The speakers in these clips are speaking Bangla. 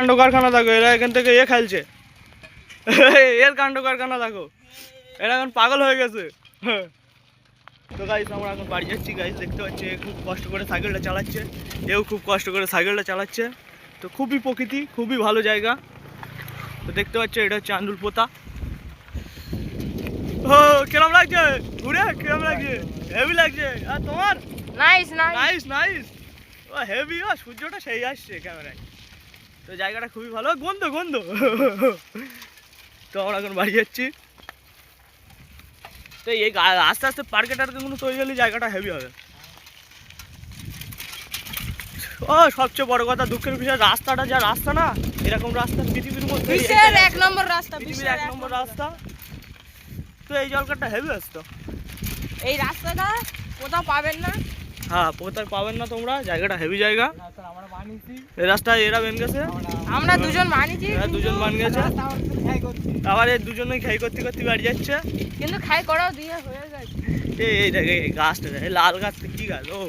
কাণ্ড কারখানা দেখো, এরা এখান থেকে খেলছে। এর কাণ্ড কারখানা দেখো, এরা এখন পাগল হয়ে গেছে। তো গাইস আমরা এখন বাড়ি যাচ্ছি। গাইস দেখতে পাচ্ছি খুব কষ্ট করে সাইকেলটা চালাচ্ছে, এও খুব কষ্ট করে সাইকেলটা চালাচ্ছে। তো খুবই প্রকৃতি, খুবই ভালো জায়গা। তো দেখতে পাচ্ছ এটা হচ্ছে আন্দুল পোতা। ও কিরম লাগছে ঘুরে, কিরম লাগছে? হেভি লাগছে। আর তোমার? Nice nice nice nice. ও হেভি। ও সূর্যটা সেই আসছে ক্যামেরায়। তো জায়গাটা খুবই ভালো। গন্ধ গন্ধ। তো আমরা এখন বাড়ি যাচ্ছি। তো এই আস্তে আস্তে পার্কে টার্কে তৈরি হলে জায়গাটা হেভি হবে। ও সবচেয়ে বড় কথা, দুঃখের বিষয় রাস্তাটা, যা রাস্তা না, এরকম রাস্তা পৃথিবীর মধ্যে বিশ্বের এক নম্বর রাস্তা, পৃথিবীর এক নম্বর রাস্তা। তো এই জলকারটা হেভি আসতো। এই রাস্তাটা কোথাও পাবেন না। হ্যাঁ কোথায় পাবেন না তোমরা, জায়গাটা হেভি জায়গা। এই রাস্তায় এরা বেন গেছে, আমরা দুজন মানিছি, এরা দুজন মান গেছে। আবার এই দুজনেই খাই করতে করতে বাড়ি যাচ্ছে। কিন্তু খাই করাও দিয়ে হয়ে গেছে। এই দেখে এই গাছটা, এই লাল গাছটা কি গাছ? ও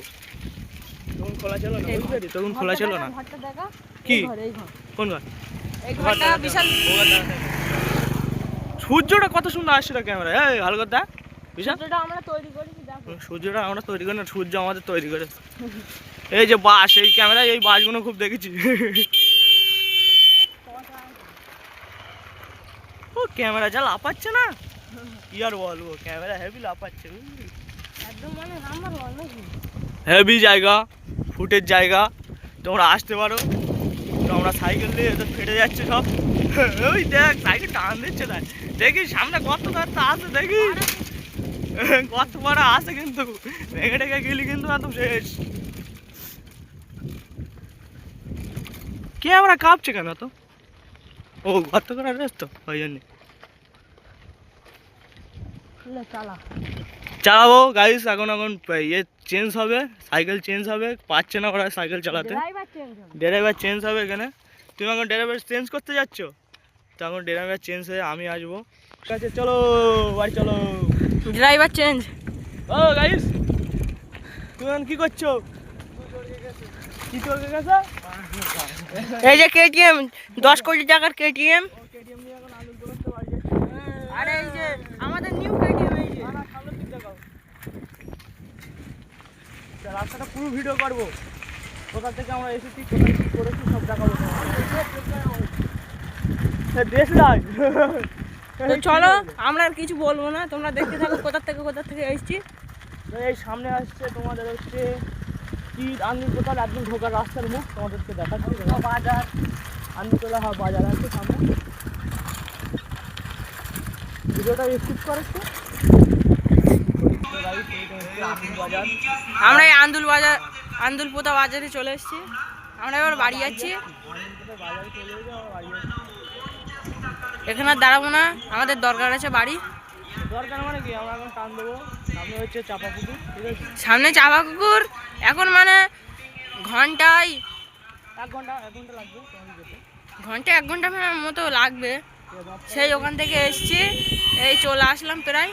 তখন খোলা ছিল না, তখন খোলা ছিল না। কি কোন ঘর? এই ঘরটা বিশাল। সূর্যটা কত সুন্দর আসছে ক্যামেরায়। এই ভালো কথা, বিশাল। সূর্যটা আমরা তৈরি করেছি, দেখো। সূর্যটা আমরা তৈরি করি না, সূর্য আমাদের তৈরি করে। এই যে বাস, এই ক্যামেরায় এই বাসগুলো খুব দেখেছি। ও ক্যামেরা যা লাফাচ্ছে না, কি আর বলবো, ক্যামেরা হেভি লাফাচ্ছে। একদম মানে নাম্বার ওয়ান নাকি? হেভি জায়গা, ফুটের জায়গা, তোমরা আসতে পারো। তো আমরা সাইকেল নিয়ে তো ফেটে যাচ্ছে সব। ওই দেখ সাইকেল টান দিচ্ছে, তাই দেখি সামনে কত দূরটা আছে, দেখি কত বড় আছে, কিন্তু ভেঙে টেঙে গেলি কিন্তু একদম শেষ। ক্যামেরা কাঁপছে কেন তো? ও গর্ত করার রাস্তা, ওই জন্য চালাবো। গাইস এখন ইয়ে চেঞ্জ হবে, সাইকেল চেঞ্জ হবে, পাচ্ছে না ওরা সাইকেল চালাতে। ড্রাইভার চেঞ্জ হবে এখানে। তুমি এখন ড্রাইভার চেঞ্জ করতে যাচ্ছ, তো এখন ড্রাইভার চেঞ্জ হয়ে আমি আসবো। ঠিক আছে চলো বাড়ি চলো। Driver change. ও গাইস তুমি এখন কি করছো? কি চলকে গেছে? এই যে কেটিএম, 10 কোটি টাকার কেটিএম। কেটিএম নিয়ে এখন আলু করতে বাড়ি যাচ্ছি। আরে এই যে আমাদের নিউ কেটিএম, এই যে সামনের দিক দেখাও। রাস্তাটা পুরো ভিডিও করবো, কোথা থেকে আমরা এসেছি, কোথায় কি করেছি সব দেখাবো। তো চলো, আমরা আর কিছু বলবো না, তোমরা দেখতে থাকো কোথা থেকে এসেছি। এই সামনে আসছে তোমাদের হচ্ছে কি আন্দুলতলা, একদম ঢোকার রাস্তার মুখ তোমাদেরকে দেখাচ্ছি। বাজার আন্দুলতলা, হ্যাঁ বাজার আছে সামনে। ভিডিওটা স্কিপ করেছো। আমরা এই আন্দুল পোতা বাজারে চলে এসেছি। আমরা এবার বাড়ি যাচ্ছি। এখানে আর দাঁড়াবো না, আমাদের দরকার আছে বাড়ি। দরকার মানে কি, আমরা এখন টান দেবো। সামনে হচ্ছে চাপা পুকুর, ঠিক আছে? সামনে চাপা পুকুর। এখন মানে ঘন্টায় 1 ঘন্টা লাগবে ঘন্টা 1 ঘন্টা মতো লাগবে। সেই ওখান থেকে এসছি, এই চলে আসলাম প্রায়।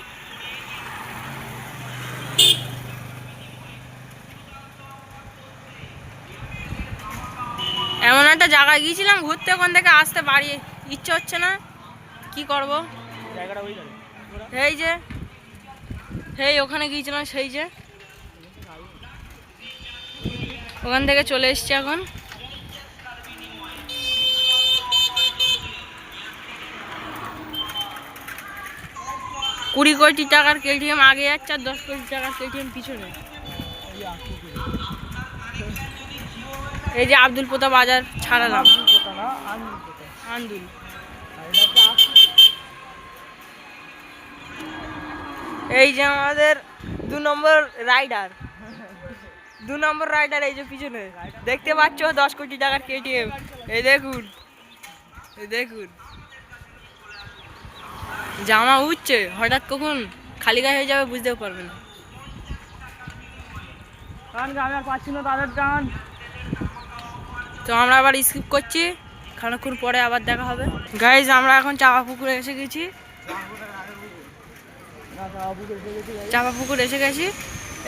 এমন একটা জায়গায় গিয়েছিলাম ঘুরতে, ওখান থেকে আসতে বাড়ি ইচ্ছে হচ্ছে না, কি করব। জায়গাটা ওই যাবে। এই যে ওখানে গিয়েছিলাম, সেই যে ওখান থেকে চলে এসছি এখন। কুড়ি কোটি টাকার কেটিএম আগে যাচ্ছে, আর 10 কোটি টাকার কেটিএম পিছনে। এই যে আব্দুল পোতা বাজার ছাড়ালাম। আন্দুল এই যে আমাদের 2 নম্বর রাইডার, এই যে পিছনে দেখতে পাচ্ছ 10 কোটি টাকার কেটিএম। এই দেখুন জামা উঠছে, হঠাৎ কখন খালি গায়ে হয়ে যাবে বুঝতেও পারবে না। কারণ আমি আর পাচ্ছি না তাদের টান। তো আমরা আবার স্কিপ করছি, খানিকক্ষণ পরে আবার দেখা হবে। গাইজ আমরা এখন চাপা পুকুরে এসে গেছি।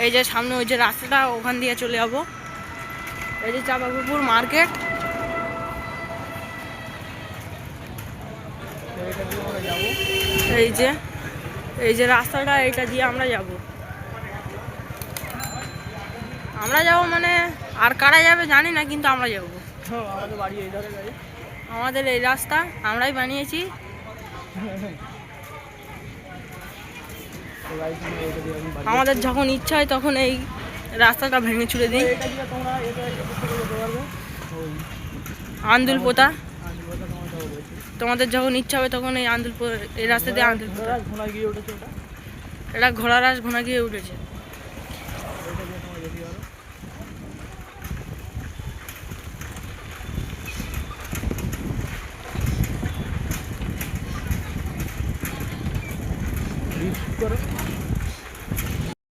এই যে সামনে ওই যে রাস্তাটা, ওখান দিয়ে চলে যাবো। এই যে চাপা পুকুর মার্কেট। এটা দিয়ে আমরা যাবো। এই যে রাস্তাটা, এইটা দিয়ে আমরা যাব। আমরা যাব মানে আর কারা যাবে জানি না, কিন্তু আমরা যাব। আমাদের বাড়ি এই ধারে গাড়ি। আমাদের এই রাস্তা আমরাই বানিয়েছি। তো গাইস আমরা এটা দিয়ে এখন বাড়ি আমাদের যখন ইচ্ছা হয় তখন এই রাস্তাটা ভেঙে ছুড়ে দিই। এটা দিয়ে তোমরা এটা থেকে যেতে পারবে ওই আন্দুল পোতা। আদিবাসী তোমার যাবো বলছি। তোমাদের যখন ইচ্ছা হবে তখন এই এই রাস্তা দিয়ে আন্দুল পোতা। ঘোড়া গিয়ে উঠেছে ওটা। এটা ঘোড়ার ঘোড়া গিয়ে উঠেছে।